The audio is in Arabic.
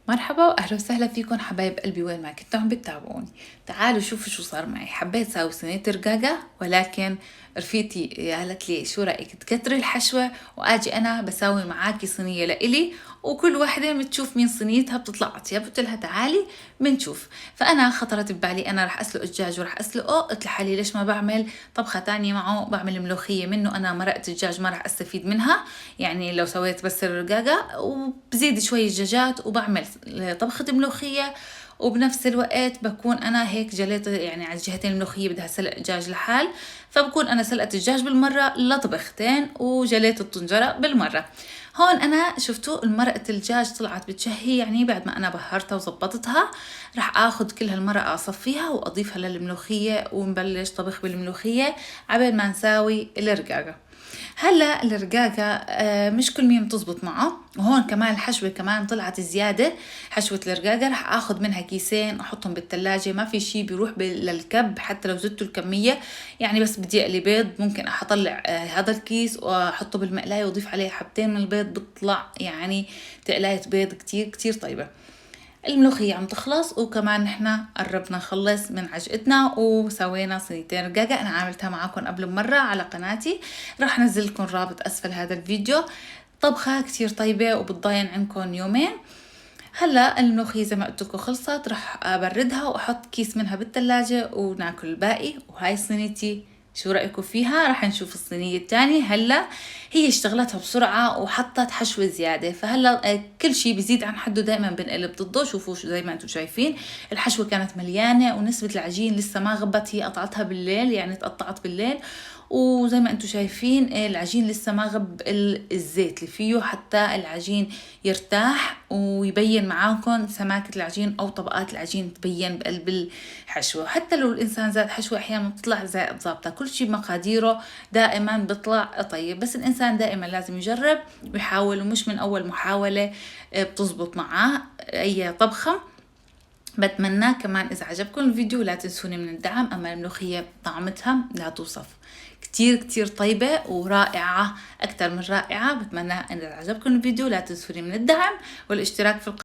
مرحبا واهلا وسهلا فيكم حبايب قلبي، وين ما كنتوا عم بتتابعوني. تعالوا شوفوا شو صار معي. حبيت ساوي صينية رقاقة، ولكن رفيقتي قالت لي شو رأيك تكتري الحشوة واجي انا بساوي معاكي صينية لإلي، وكل واحدة بتشوف مين صينيتها بتطلع اطيب. قلت لها تعالي بنشوف. فانا خطرت ببالي انا رح اسلق الدجاج ورح اسلقه. قلت لحالي ليش ما بعمل طبخة تانية معه، بعمل ملوخية منه. انا مرقة الدجاج ما رح استفيد منها، يعني لو سويت بس الرقاقة وبزيد شوي الدجاجات وبعمل طبخة ملوخية، وبنفس الوقت بكون أنا هيك جليت يعني على الجهتين. الملوخية بدها سلق دجاج لحال، فبكون أنا سلقت الدجاج بالمرة لطبختين وجليت الطنجرة بالمرة. هون أنا شفتوا المرقة الدجاج طلعت بتشهي، يعني بعد ما أنا بهرتها وزبطتها رح آخد كل هالمرقة أصفيها وأضيفها للملوخية ونبلش طبخ بالملوخية عبال ما نساوي الرقاقة. هلا الرقاقة مش كل مين بتزبط معه، وهون كمان الحشوة كمان طلعت زيادة. حشوة الرقاقة رح اخد منها كيسين احطهم بالثلاجة، ما في شي بيروح للكب حتى لو زدتوا الكمية. يعني بس بدي اقلي بيض ممكن اطلع هذا الكيس واحطه بالمقلاية واضيف عليه حبتين من البيض، بتطلع يعني تقلاية بيض كتير كتير طيبة. الملوخية عم تخلص، وكمان نحنا قربنا نخلص من عجقتنا وسوينا صينيتين رقاقة. انا عملتها معاكم قبل مرة على قناتي، راح انزل لكم رابط اسفل هذا الفيديو. طبخة كتير طيبة وبتضاين عندكم يومين. هلا الملوخية زي ما قلت لكم خلصت، راح ابردها واحط كيس منها بالثلاجة وناكل الباقي. وهاي صينيتي، شو رأيكم فيها؟ راح نشوف الصينية الثانية. هلا هي اشتغلتها بسرعة وحطت حشوة زيادة، فهلا كل شيء بيزيد عن حده دائما بنقلب ضده. شوفوا زي ما انتم شايفين الحشوة كانت مليانة ونسبة العجين لسه ما غبت. هي قطعتها بالليل، يعني تقطعت بالليل، وزي ما انتم شايفين العجين لسه ما غب الزيت اللي فيه، حتى العجين يرتاح ويبين معاكم سماكة العجين او طبقات العجين تبين بقلب الحشوة. حتى لو الانسان زاد حشوة احيانا بتطلع زائد ظابطة. كل شيء بمقاديره دائما بيطلع طيب، بس الانسان دائما لازم يجرب ويحاول، ومش من اول محاولة بتزبط معاه اي طبخة. بتمنى كمان إذا عجبكم الفيديو لا تنسوني من الدعم. أما الملوخية طعمتها لا توصف، كتير كتير طيبة ورائعة، أكتر من رائعة. بتمنى إذا عجبكم الفيديو لا تنسوني من الدعم والاشتراك في القناة.